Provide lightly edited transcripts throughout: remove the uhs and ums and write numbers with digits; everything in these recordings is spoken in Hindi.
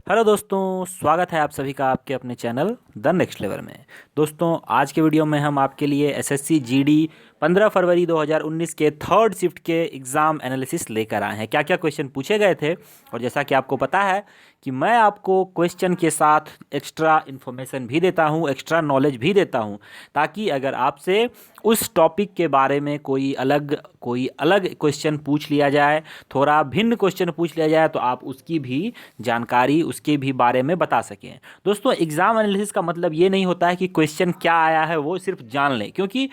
हेलो दोस्तों, स्वागत है आप सभी का आपके अपने चैनल द नेक्स्ट लेवल में। दोस्तों, आज के वीडियो में हम आपके लिए एसएससी जीडी 15 फरवरी 2019 के थर्ड शिफ्ट के एग्ज़ाम एनालिसिस लेकर आए हैं। क्या क्या क्वेश्चन पूछे गए थे, और जैसा कि आपको पता है कि मैं आपको क्वेश्चन के साथ एक्स्ट्रा इन्फॉर्मेशन भी देता हूं, एक्स्ट्रा नॉलेज भी देता हूं, ताकि अगर आपसे उस टॉपिक के बारे में कोई अलग क्वेश्चन पूछ लिया जाए, थोड़ा भिन्न क्वेश्चन पूछ लिया जाए, तो आप उसकी भी जानकारी, उसके भी बारे में बता सकें। दोस्तों, एग्ज़ाम एनालिसिस का मतलब ये नहीं होता है कि क्वेश्चन क्या आया है वो सिर्फ जान लें, क्योंकि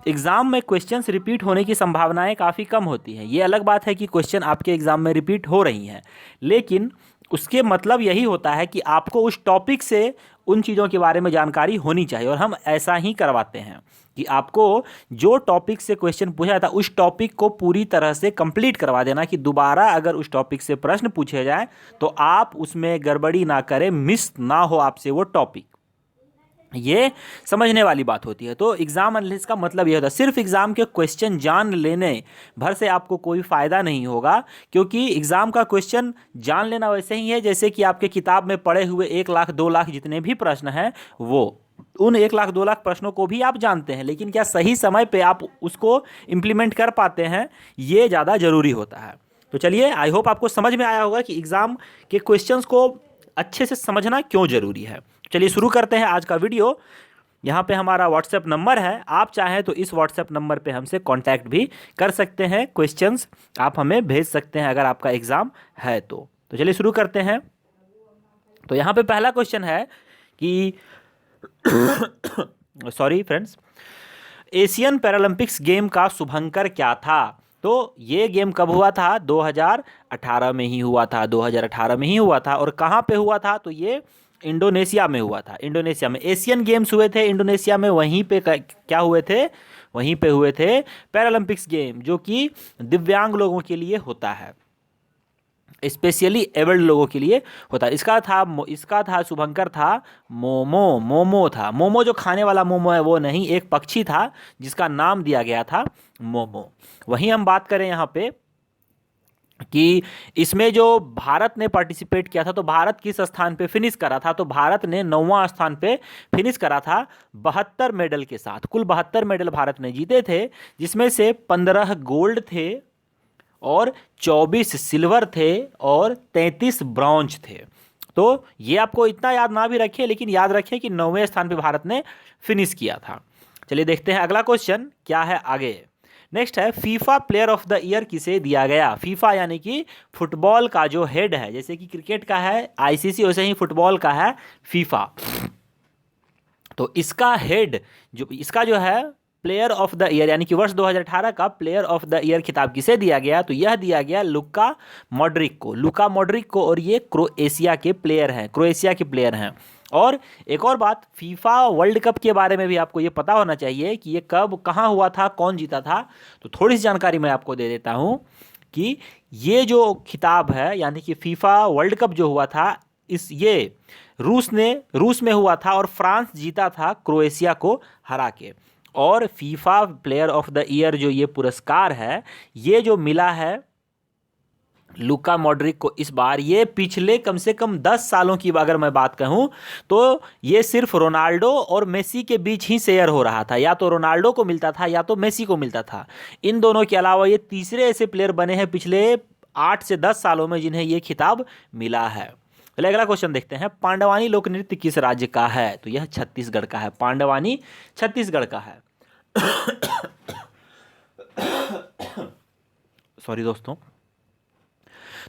एग्ज़ाम में क्वेश्चंस रिपीट होने की संभावनाएं काफ़ी कम होती हैं। ये अलग बात है कि क्वेश्चन आपके एग्ज़ाम में रिपीट हो रही हैं, लेकिन उसके मतलब यही होता है कि आपको उस टॉपिक से उन चीज़ों के बारे में जानकारी होनी चाहिए, और हम ऐसा ही करवाते हैं कि आपको जो टॉपिक से क्वेश्चन पूछा जाता है उस टॉपिक को पूरी तरह से कंप्लीट करवा देना, कि दोबारा अगर उस टॉपिक से प्रश्न पूछे जाए तो आप उसमें गड़बड़ी ना करें, मिस ना हो आपसे वो टॉपिक। ये समझने वाली बात होती है। तो एग्ज़ाम एनालिसिस का मतलब ये होता है, सिर्फ एग्ज़ाम के क्वेश्चन जान लेने भर से आपको कोई फ़ायदा नहीं होगा, क्योंकि एग्ज़ाम का क्वेश्चन जान लेना वैसे ही है जैसे कि आपके किताब में पढ़े हुए 1 लाख 2 लाख जितने भी प्रश्न हैं, वो उन 1 लाख 2 लाख प्रश्नों को भी आप जानते हैं, लेकिन क्या सही समय पे आप उसको इम्प्लीमेंट कर पाते हैं, ये ज़्यादा ज़रूरी होता है। तो चलिए, आई होप आपको समझ में आया होगा कि एग्ज़ाम के क्वेश्चंस को अच्छे से समझना क्यों ज़रूरी है। चलिए शुरू करते हैं आज का वीडियो। यहाँ पे हमारा व्हाट्सएप नंबर है, आप चाहें तो इस व्हाट्सएप नंबर पे हमसे कांटेक्ट भी कर सकते हैं। क्वेश्चंस आप हमें भेज सकते हैं अगर आपका एग्ज़ाम है तो चलिए शुरू करते हैं। तो यहाँ पे पहला क्वेश्चन है कि sorry friends, Asian Paralympics game का शुभंकर क्या था? तो ये गेम कब हुआ था? 2018 में ही हुआ था, 2018 में ही हुआ था। और कहाँ पे हुआ था? तो ये इंडोनेशिया में हुआ था। इंडोनेशिया में एशियन गेम्स हुए थे, इंडोनेशिया में। वहीं पे क्या हुए थे? वहीं पे हुए थे पैरालंपिक्स गेम, जो कि दिव्यांग लोगों के लिए होता है, स्पेशली एबल्ड लोगों के लिए होता है। इसका था शुभंकर था मोमो था। मोमो जो खाने वाला मोमो है वो नहीं, एक पक्षी था जिसका नाम दिया गया था मोमो। वहीं हम बात करें यहाँ पे कि इसमें जो भारत ने पार्टिसिपेट किया था, तो भारत किस स्थान पे फिनिश करा था? तो भारत ने 9वां स्थान पे फिनिश करा था 72 मेडल के साथ। कुल 72 मेडल भारत ने जीते थे, जिसमें से 15 गोल्ड थे और 24 सिल्वर थे और 33 ब्रॉन्ज थे। तो ये आपको इतना याद ना भी रखें, लेकिन याद रखें कि 9वें स्थान पे भारत ने फिनिश किया था। चलिए देखते हैं अगला क्वेश्चन क्या है आगे। नेक्स्ट है, FIFA player of the year किसे दिया गया? फीफा यानी कि फुटबॉल का जो हेड है, जैसे कि क्रिकेट का है आईसीसी, वैसे ही फुटबॉल का है फीफा। तो इसका हेड इसका जो है प्लेयर ऑफ द ईयर, यानी कि वर्ष 2018 का प्लेयर ऑफ द ईयर खिताब किसे दिया गया? तो यह दिया गया लुका मॉड्रिक को। और ये क्रोएशिया के प्लेयर हैं। और एक और बात, फीफा वर्ल्ड कप के बारे में भी आपको ये पता होना चाहिए कि ये कब कहाँ हुआ था, कौन जीता था। तो थोड़ी सी जानकारी मैं आपको दे देता हूँ कि ये जो खिताब है, यानी कि फीफा वर्ल्ड कप जो हुआ था, ये रूस में हुआ था, और फ्रांस जीता था क्रोएशिया को हरा के। और FIFA player of the year जो ये पुरस्कार है, ये जो मिला है लुका मॉड्रिक को इस बार, ये पिछले कम से कम 10 सालों की अगर मैं बात कहूं तो ये सिर्फ रोनाल्डो और मेसी के बीच ही शेयर हो रहा था। या तो रोनाल्डो को मिलता था या तो मेसी को मिलता था। इन दोनों के अलावा ये तीसरे ऐसे प्लेयर बने हैं पिछले 8 से 10 सालों में जिन्हें ये खिताब मिला है। चलिए अगला क्वेश्चन देखते हैं, पांडवानी लोक नृत्य किस राज्य का है? तो यह छत्तीसगढ़ का है। पांडवानी छत्तीसगढ़ का है। सॉरी दोस्तों।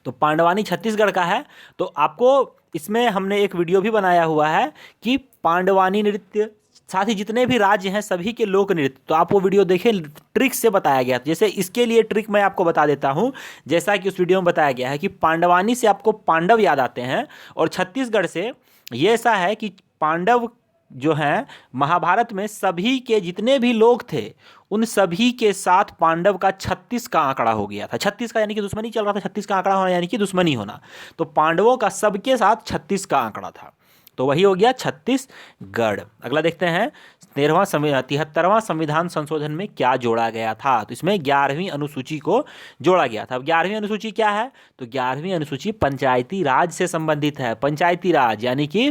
तो पांडवानी छत्तीसगढ़ का है। तो आपको इसमें हमने एक वीडियो भी बनाया हुआ है कि पांडवानी नृत्य, साथ ही जितने भी राज्य हैं सभी के लोक नृत्य, तो आप वो वीडियो देखें, ट्रिक से बताया गया। जैसे इसके लिए ट्रिक मैं आपको बता देता हूं, जैसा कि उस वीडियो में बताया गया है कि पांडवानी से आपको पांडव याद आते हैं, और छत्तीसगढ़ से ये ऐसा है कि पांडव जो हैं महाभारत में सभी के जितने भी लोग थे, उन सभी के साथ पांडव का 36 का आंकड़ा हो गया था। 36 का यानी कि दुश्मनी चल रहा था, 36 का आंकड़ा होना यानी कि दुश्मनी होना। तो पांडवों का सबके साथ 36 का आंकड़ा था। तो वही हो गया छत्तीसगढ़। अगला देखते हैं 73वां संविधान संशोधन में क्या जोड़ा गया था। तो इसमें 11वीं अनुसूची को जोड़ा गया था। अब 11वीं अनुसूची क्या है, तो 11वीं अनुसूची पंचायती राज से संबंधित है। पंचायती राज यानी कि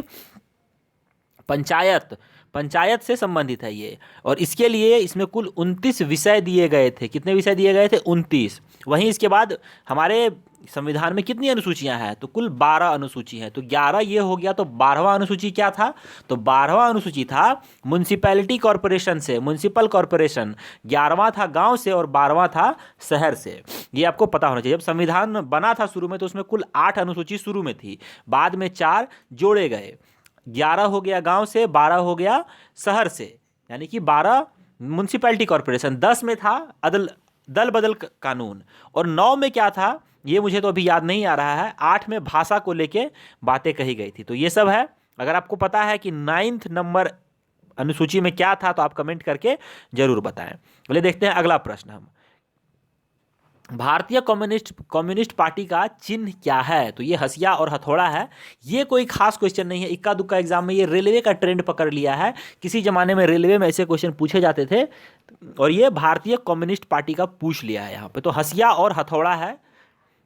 पंचायत, पंचायत से संबंधित है ये। और इसके लिए इसमें कुल 29 विषय दिए गए थे। कितने विषय दिए गए थे, 29। वहीं इसके बाद हमारे संविधान में कितनी अनुसूचियां हैं, तो कुल 12 अनुसूची हैं। तो 11 ये हो गया। तो 12वां अनुसूची क्या था, तो 12वां अनुसूची था म्युनिसिपैलिटी कॉरपोरेशन से, म्युनिसिपल कॉरपोरेशन। 11वां था गांव से और 12वां था शहर से। ये आपको पता होना चाहिए। जब संविधान बना था शुरू में तो उसमें कुल 8 अनुसूची शुरू में थी, बाद में 4 जोड़े गए। 11 हो गया गांव से, 12 हो गया शहर से, यानी कि 12 म्युनिसिपैलिटी कॉरपोरेशन। 10 में था दल बदल कानून, और 9 में क्या था ये मुझे तो अभी याद नहीं आ रहा है। 8 में भाषा को लेके बातें कही गई थी। तो ये सब है। अगर आपको पता है कि 9th नंबर अनुसूची में क्या था तो आप कमेंट करके जरूर बताएं। चलिए देखते हैं अगला प्रश्न। हम भारतीय कम्युनिस्ट पार्टी का चिन्ह क्या है, तो ये हसिया और हथौड़ा है। ये कोई खास क्वेश्चन नहीं है, इक्का दुक्का एग्जाम में ये रेलवे का ट्रेंड पकड़ लिया है। किसी जमाने में रेलवे में ऐसे क्वेश्चन पूछे जाते थे और ये भारतीय कम्युनिस्ट पार्टी का पूछ लिया है यहाँ पे। तो हसिया और हथौड़ा है।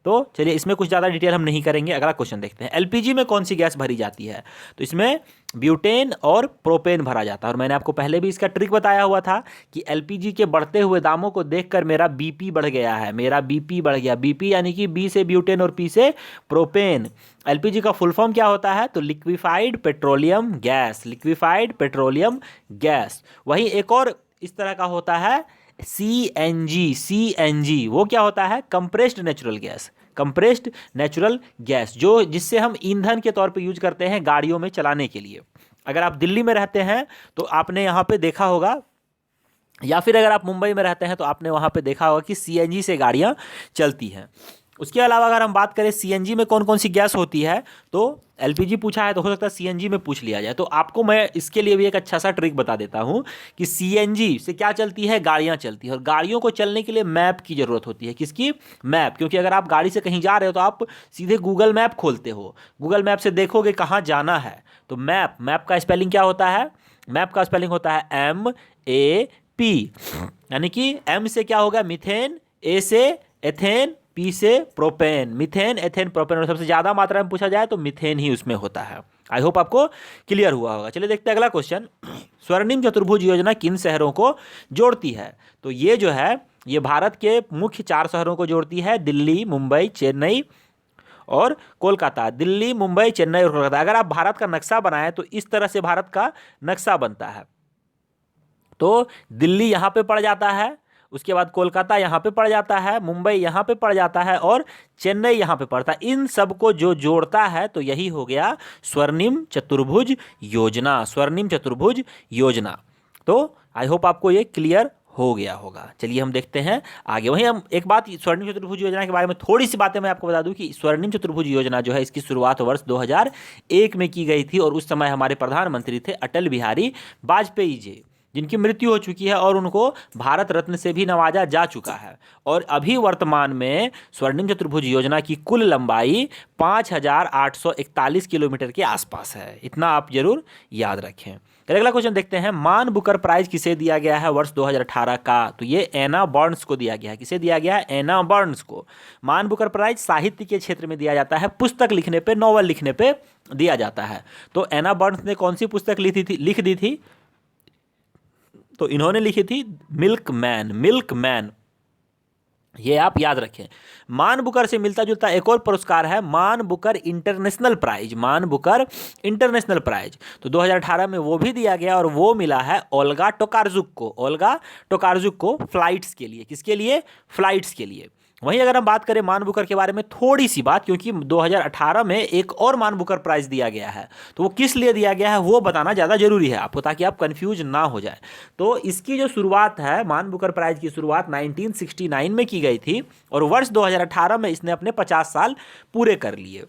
तो चलिए इसमें कुछ ज़्यादा डिटेल हम नहीं करेंगे। अगला क्वेश्चन देखते हैं। एलपीजी में कौन सी गैस भरी जाती है, तो इसमें ब्यूटेन और प्रोपेन भरा जाता है। और मैंने आपको पहले भी इसका ट्रिक बताया हुआ था कि एलपीजी के बढ़ते हुए दामों को देखकर मेरा बीपी बढ़ गया है, मेरा बीपी बढ़ गया। बीपी यानी कि बी से ब्यूटेन और पी से प्रोपेन। एलपीजी का फुल फॉर्म क्या होता है, तो liquefied petroleum gas, liquefied petroleum gas. वहीं एक और इस तरह का होता है सीएनजी, सीएनजी वो क्या होता है, compressed natural gas, compressed natural gas, जो जिससे हम ईंधन के तौर पे यूज करते हैं गाड़ियों में चलाने के लिए। अगर आप दिल्ली में रहते हैं तो आपने यहाँ पे देखा होगा, या फिर अगर आप मुंबई में रहते हैं तो आपने वहाँ पे देखा होगा कि सीएनजी से गाड़ियाँ चलती हैं। उसके अलावा अगर हम बात करें सीएनजी में कौन कौन सी गैस होती है, तो एलपीजी पूछा है तो हो सकता है सीएनजी में पूछ लिया जाए। तो आपको मैं इसके लिए भी एक अच्छा सा ट्रिक बता देता हूं कि सीएनजी से क्या चलती है, गाड़ियां चलती है। और गाड़ियों को चलने के लिए मैप की जरूरत होती है। किसकी, मैप। क्योंकि अगर आप गाड़ी से कहीं जा रहे हो तो आप सीधे गूगल मैप खोलते हो, गूगल मैप से देखोगे कहाँ जाना है। तो मैप, मैप का स्पेलिंग क्या होता है, मैप का स्पेलिंग होता है MAP, यानी कि एम से क्या होगा मीथेन, ए से एथेन, पी से प्रोपेन। Methane, ethane, propane. और सबसे ज्यादा मात्रा में पूछा जाए तो मीथेन ही उसमें होता है। आई होप आपको क्लियर हुआ होगा। चलिए देखते हैं अगला क्वेश्चन। स्वर्णिम चतुर्भुज योजना किन शहरों को जोड़ती है, तो ये जो है ये भारत के मुख्य 4 शहरों को जोड़ती है, दिल्ली, मुंबई, चेन्नई और कोलकाता। दिल्ली, मुंबई, चेन्नई और कोलकाता। अगर आप भारत का नक्शा बनाएं तो इस तरह से भारत का नक्शा बनता है। तो दिल्ली यहाँ पे पड़ जाता है, उसके बाद कोलकाता यहाँ पे पड़ जाता है, मुंबई यहाँ पे पड़ जाता है और चेन्नई यहाँ पे पड़ता है। इन सबको जो जोड़ता है तो यही हो गया स्वर्णिम चतुर्भुज योजना, स्वर्णिम चतुर्भुज योजना। तो आई होप आपको ये क्लियर हो गया होगा। चलिए हम देखते हैं आगे। वहीं हम एक बात स्वर्णिम चतुर्भुज योजना के बारे में थोड़ी सी बातें मैं आपको बता दूं कि स्वर्णिम चतुर्भुज योजना जो है इसकी शुरुआत वर्ष 2001 में की गई थी। और उस समय हमारे प्रधानमंत्री थे अटल बिहारी वाजपेयी जी, जिनकी मृत्यु हो चुकी है और उनको भारत रत्न से भी नवाजा जा चुका है। और अभी वर्तमान में स्वर्णिम चतुर्भुज योजना की कुल लंबाई 5841 किलोमीटर के आसपास है। इतना आप जरूर याद रखें। अगला क्वेश्चन देखते हैं। मान बुकर प्राइज किसे दिया गया है वर्ष 2018 का, तो ये एना बर्न्स को दिया गया है। किसे दिया गया है, एना बर्न्स को। मान बुकर प्राइज साहित्य के क्षेत्र में दिया जाता है, पुस्तक लिखने पे, नॉवल लिखने पे दिया जाता है। तो एना बर्न्स ने कौन सी पुस्तक लिख दी थी, तो इन्होंने लिखी थी मिल्कमैन, मिल्कमैन। ये आप याद रखें। मान बुकर से मिलता जुलता एक और पुरस्कार है मान बुकर इंटरनेशनल प्राइज, मान बुकर इंटरनेशनल प्राइज। तो 2018 में वो भी दिया गया और वो मिला है ओल्गा टोकार्जुक को, ओल्गा टोकार्जुक को फ्लाइट्स के लिए। किसके लिए, फ्लाइट्स के लिए। वहीं अगर हम बात करें मान बुकर के बारे में थोड़ी सी बात, क्योंकि 2018 में एक और मान बुकर प्राइज दिया गया है, तो वो किस लिए दिया गया है वो बताना ज़्यादा जरूरी है आपको, ताकि आप कंफ्यूज ना हो जाए। तो इसकी जो शुरुआत है, मान बुकर प्राइज की शुरुआत 1969 में की गई थी और वर्ष 2018 में इसने अपने 50 साल पूरे कर लिए।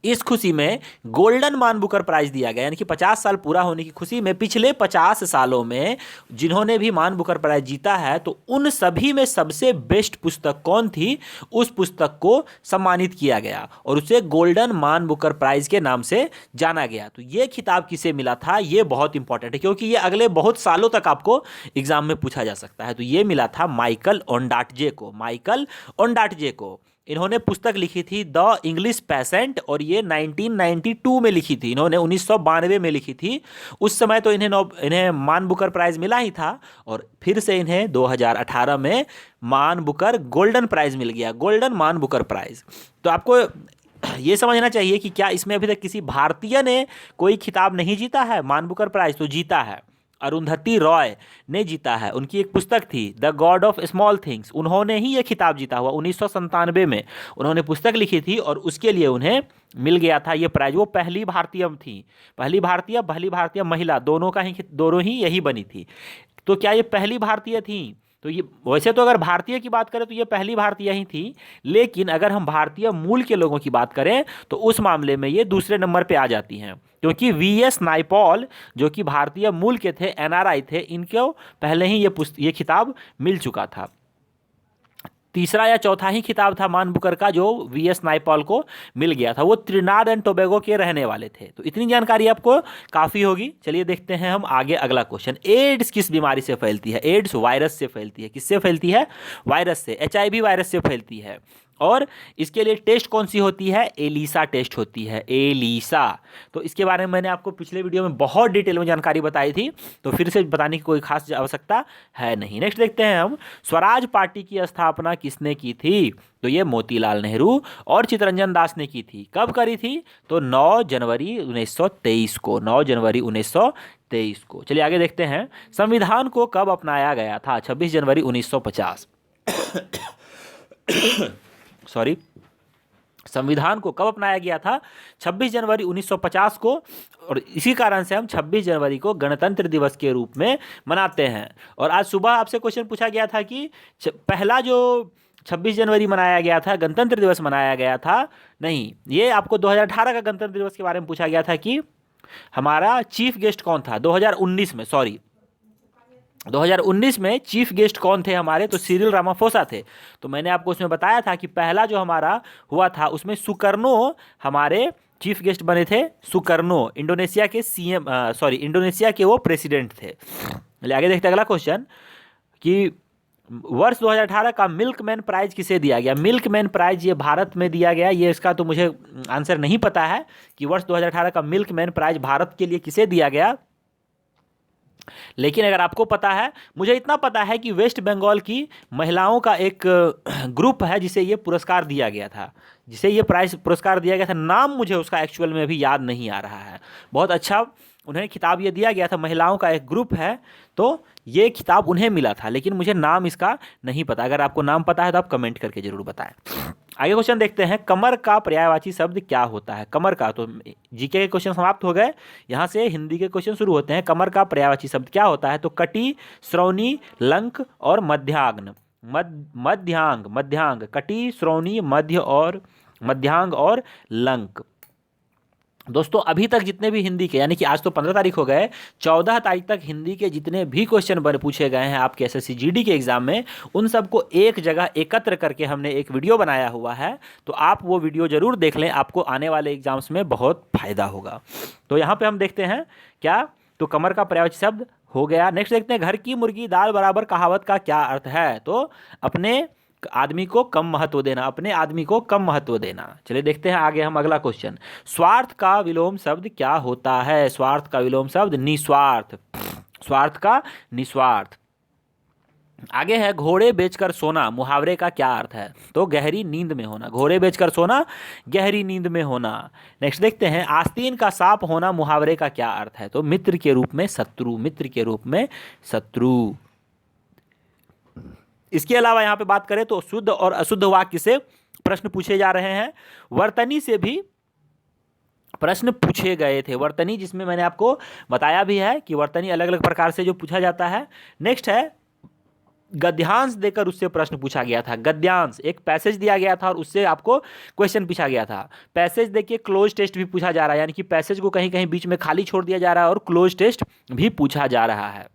इस खुशी में गोल्डन मान बुकर प्राइज दिया गया, यानी कि 50 साल पूरा होने की खुशी में पिछले 50 सालों में जिन्होंने भी मान बुकर प्राइज जीता है तो उन सभी में सबसे बेस्ट पुस्तक कौन थी, उस पुस्तक को सम्मानित किया गया और उसे गोल्डन मान बुकर प्राइज के नाम से जाना गया। तो ये खिताब किसे मिला था, ये बहुत इंपॉर्टेंट है क्योंकि ये अगले बहुत सालों तक आपको एग्जाम में पूछा जा सकता है। तो ये मिला था माइकल ओंडाटजे को, माइकल ओंडाटजे को। इन्होंने पुस्तक लिखी थी द इंग्लिश पेसेंट और ये 1992 में लिखी थी, इन्होंने 1992 में लिखी थी। उस समय तो इन्हें मान बुकर प्राइज मिला ही था और फिर से इन्हें 2018 में मान बुकर गोल्डन प्राइज मिल गया, गोल्डन मान बुकर प्राइज। तो आपको ये समझना चाहिए कि क्या इसमें अभी तक किसी भारतीय ने कोई खिताब नहीं जीता है मान बुकर प्राइज, तो जीता है। अरुंधति रॉय ने जीता है, उनकी एक पुस्तक थी the God of small things, उन्होंने ही ये खिताब जीता हुआ 1997 में उन्होंने पुस्तक लिखी थी और उसके लिए उन्हें मिल गया था ये प्राइज। वो पहली भारतीय थी, पहली भारतीय महिला, दोनों ही यही बनी थी। तो क्या ये पहली भारतीय थी? तो ये वैसे तो अगर भारतीय की बात करें तो ये पहली भारतीय ही थी, लेकिन अगर हम भारतीय मूल के लोगों की बात करें तो उस मामले में ये दूसरे नंबर पे आ जाती हैं क्योंकि वीएस नायपॉल जो कि भारतीय मूल के थे, एनआरआई थे, इनको पहले ही ये खिताब मिल चुका था। तीसरा या चौथा ही खिताब था मान बुकर का जो वीएस नायपॉल को मिल गया था। वो त्रिनाद एंड टोबैगो के रहने वाले थे। तो इतनी जानकारी आपको काफ़ी होगी। चलिए देखते हैं हम आगे अगला क्वेश्चन। एड्स किस बीमारी से फैलती है? एड्स वायरस से फैलती है। किससे फैलती है? वायरस से, एचआईवी वायरस से फैलती है। और इसके लिए टेस्ट कौन सी होती है? एलिसा टेस्ट होती है, एलिसा। तो इसके बारे में मैंने आपको पिछले वीडियो में बहुत डिटेल में जानकारी बताई थी, तो फिर से बताने की कोई खास आवश्यकता है नहीं। नेक्स्ट देखते हैं हम, स्वराज पार्टी की स्थापना किसने की थी? तो ये मोतीलाल नेहरू और चित्तरंजन दास ने की थी। कब करी थी? तो 9 जनवरी 1923 को, 9 जनवरी 1923 को। चलिए आगे देखते हैं, संविधान को कब अपनाया गया था? 26 जनवरी 1950। सॉरी, संविधान को कब अपनाया गया था? 26 जनवरी 1950 को। और इसी कारण से हम 26 जनवरी को गणतंत्र दिवस के रूप में मनाते हैं। और आज सुबह आपसे क्वेश्चन पूछा गया था कि पहला जो 26 जनवरी मनाया गया था, गणतंत्र दिवस मनाया गया था, नहीं, ये आपको 2018 का गणतंत्र दिवस के बारे में पूछा गया था कि हमारा चीफ गेस्ट कौन था 2019 में। सॉरी, 2019 में चीफ गेस्ट कौन थे हमारे? तो सिरिल रामाफोसा थे। तो मैंने आपको उसमें बताया था कि पहला जो हमारा हुआ था उसमें सुकर्नो हमारे चीफ गेस्ट बने थे। सुकर्नो इंडोनेशिया के सीएम, सॉरी, इंडोनेशिया के वो प्रेसिडेंट थे। आगे देखते हैं अगला क्वेश्चन कि वर्ष 2018 का मिल्कमैन प्राइज किसे दिया गया? मिल्कमैन प्राइज ये भारत में दिया गया। ये इसका तो मुझे आंसर नहीं पता है कि वर्ष 2018 का मिल्कमैन प्राइज भारत के लिए किसे दिया गया, लेकिन अगर आपको पता है, मुझे इतना पता है कि वेस्ट बंगाल की महिलाओं का एक ग्रुप है जिसे ये पुरस्कार दिया गया था, जिसे ये प्राइज पुरस्कार दिया गया था। नाम मुझे उसका एक्चुअल में अभी याद नहीं आ रहा है। बहुत अच्छा उन्हें खिताब ये दिया गया था, महिलाओं का एक ग्रुप है, तो ये खिताब उन्हें मिला था, लेकिन मुझे नाम इसका नहीं पता। अगर आपको नाम पता है तो आप कमेंट करके जरूर बताएं। आगे क्वेश्चन देखते हैं, कमर का पर्यायवाची शब्द क्या होता है? कमर का, तो जीके के क्वेश्चन समाप्त हो गए, यहाँ से हिंदी के क्वेश्चन शुरू होते हैं। कमर का पर्यायवाची शब्द क्या होता है? तो कटी, श्रोणी, लंक और मध्यांग। मध्यांग, कटी, श्रोणी, मध्यांग और लंक। दोस्तों अभी तक जितने भी हिंदी के, यानी कि आज तो 15 तारीख हो गए, 14 तारीख तक हिंदी के जितने भी क्वेश्चन पूछे गए हैं आपके एसएससी जीडी के एग्जाम में, उन सबको एक जगह एकत्र करके हमने एक वीडियो बनाया हुआ है। तो आप वो वीडियो जरूर देख लें, आपको आने वाले एग्जाम्स में बहुत फायदा होगा। तो यहाँ पे हम देखते हैं क्या, तो कमर का पर्यायवाची शब्द हो गया। नेक्स्ट देखते हैं, घर की मुर्गी दाल बराबर कहावत का क्या अर्थ है? तो अपने आदमी को कम महत्व देना, अपने आदमी को कम महत्व देना। चलिए देखते हैं आगे हम अगला क्वेश्चन, स्वार्थ का विलोम शब्द क्या होता है? स्वार्थ का विलोम शब्द निस्वार्थ, स्वार्थ का निस्वार्थ। आगे है, घोड़े बेचकर सोना मुहावरे का क्या अर्थ है? तो गहरी नींद में होना। घोड़े बेचकर सोना, गहरी नींद में होना। नेक्स्ट देखते हैं, आस्तीन का सांप होना मुहावरे का क्या अर्थ है? तो मित्र के रूप में शत्रु, मित्र के रूप में शत्रु। इसके अलावा यहाँ पे बात करें तो शुद्ध और अशुद्ध वाक्य से प्रश्न पूछे जा रहे हैं। वर्तनी से भी प्रश्न पूछे गए थे, वर्तनी, जिसमें मैंने आपको बताया भी है कि वर्तनी अलग अलग प्रकार से जो पूछा जाता है। नेक्स्ट है गद्यांश देकर उससे प्रश्न पूछा गया था। गद्यांश, एक पैसेज दिया गया था और उससे आपको क्वेश्चन पूछा गया था। पैसेज देखिए क्लोज टेस्ट भी पूछा जा रहा है, यानी कि पैसेज को कहीं कहीं बीच में खाली छोड़ दिया जा रहा है और क्लोज टेस्ट भी पूछा जा रहा है।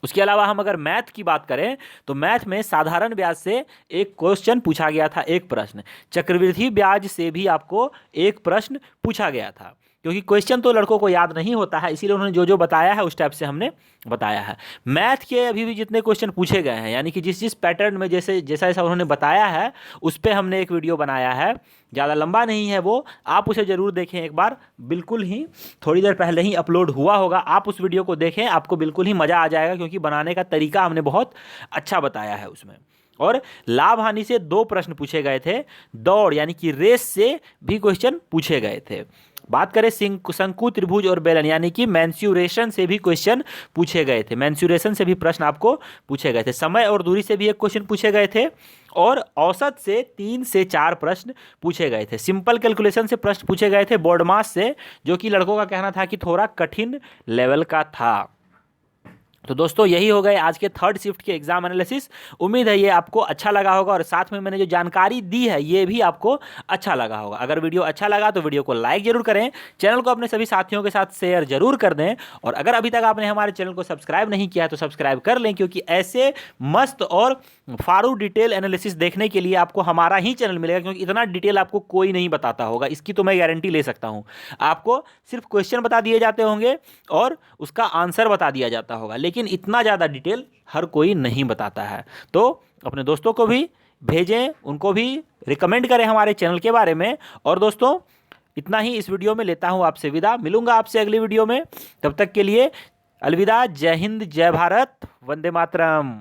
उसके अलावा हम अगर मैथ की बात करें तो मैथ में साधारण ब्याज से एक क्वेश्चन पूछा गया था, एक प्रश्न। चक्रवृद्धि ब्याज से भी आपको एक प्रश्न पूछा गया था, क्योंकि क्वेश्चन तो लड़कों को याद नहीं होता है, इसीलिए उन्होंने जो जो बताया है उस टाइप से हमने बताया है। मैथ के अभी भी जितने क्वेश्चन पूछे गए हैं, यानी कि जिस जिस पैटर्न में जैसे जैसा जैसा उन्होंने बताया है उस पर हमने एक वीडियो बनाया है, ज़्यादा लंबा नहीं है वो, आप उसे ज़रूर देखें एक बार, बिल्कुल ही थोड़ी देर पहले ही अपलोड हुआ होगा, आप उस वीडियो को देखें, आपको बिल्कुल ही मज़ा आ जाएगा, क्योंकि बनाने का तरीका हमने बहुत अच्छा बताया है उसमें। और लाभ हानि से 2 प्रश्न पूछे गए थे, दौड़ यानी कि रेस से भी क्वेश्चन पूछे गए थे। बात करें शंकु, त्रिभुज और बेलन यानी कि मेंस्युरेशन से भी क्वेश्चन पूछे गए थे, मेंस्युरेशन से भी प्रश्न आपको पूछे गए थे। समय और दूरी से भी एक क्वेश्चन पूछे गए थे और औसत से 3 से 4 प्रश्न पूछे गए थे। सिंपल कैलकुलेशन से प्रश्न पूछे गए थे, बोर्ड मास से, जो कि लड़कों का कहना था कि थोड़ा कठिन लेवल का था। तो दोस्तों यही हो गए आज के 3rd शिफ्ट के एग्जाम एनालिसिस। उम्मीद है ये आपको अच्छा लगा होगा और साथ में मैंने जो जानकारी दी है ये भी आपको अच्छा लगा होगा। अगर वीडियो अच्छा लगा तो वीडियो को लाइक जरूर करें, चैनल को अपने सभी साथियों के साथ शेयर जरूर कर दें, और अगर अभी तक आपने हमारे चैनल को सब्सक्राइब नहीं किया है तो सब्सक्राइब कर लें, क्योंकि ऐसे मस्त और फारू डिटेल एनालिसिस देखने के लिए आपको हमारा ही चैनल मिलेगा, क्योंकि इतना डिटेल आपको कोई नहीं बताता होगा, इसकी तो मैं गारंटी ले सकता हूँ। आपको सिर्फ क्वेश्चन बता दिए जाते होंगे और उसका आंसर बता दिया जाता होगा, लेकिन इतना ज़्यादा डिटेल हर कोई नहीं बताता है। तो अपने दोस्तों को भी भेजें, उनको भी रिकमेंड करें हमारे चैनल के बारे में। और दोस्तों इतना ही इस वीडियो में लेता हूं आपसे विदा, मिलूंगा आपसे अगली वीडियो में, तब तक के लिए अलविदा। जय हिंद, जय भारत, वंदे मातरम।